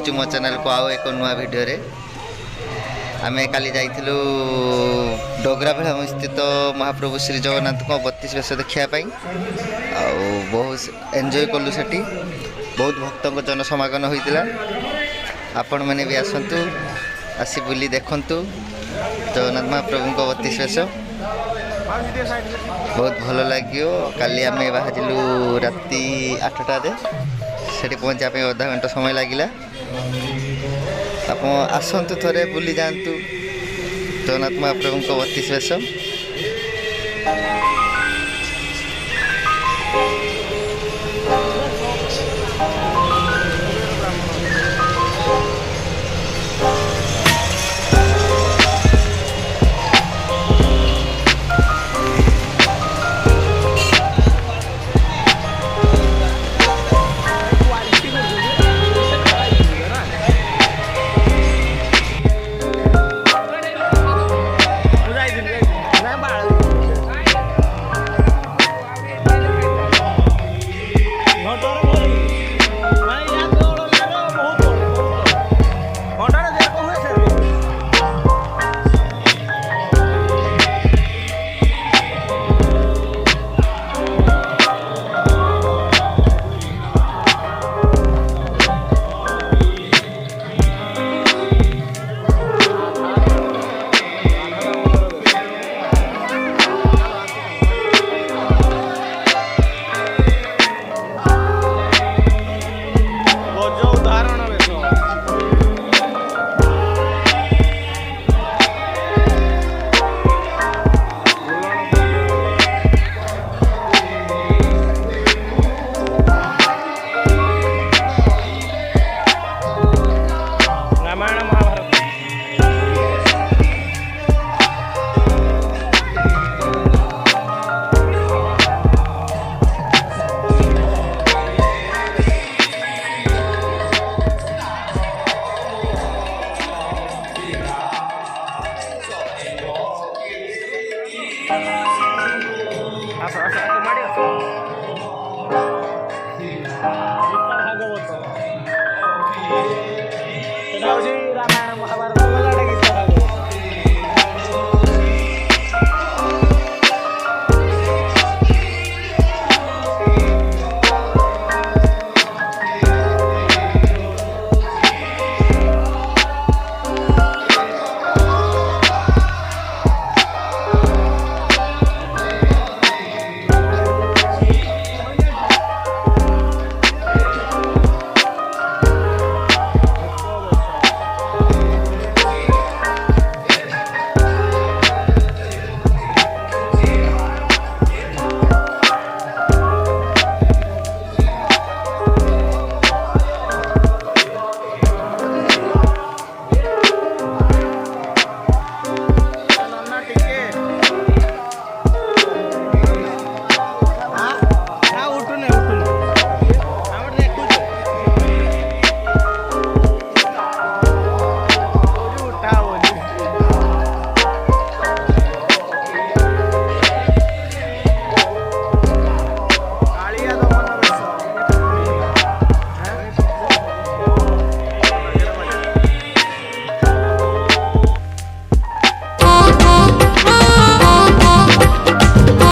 करुँ मो चैनल को आउ एक नुआ वीडियो रे। आम काली जाइलु डोगराभेड़ा स्थित महाप्रभु श्री जगन्नाथ को 32 वेश देखापी बहुत एंजॉय कलु से बहुत भक्त जनसमागम होता। आपण मैंने भी आसतु आसी बुली देखु जगन्नाथ महाप्रभु को 32 वेश बहुत भल लगे। काली आम बाहरिलु राति 8टारे से पहुँचापी अधा घंटा समय लगिला। आप आसतु थे बुली जातु जगन्नाथ महाप्रभु को 32 वेश। रामायण महाभारत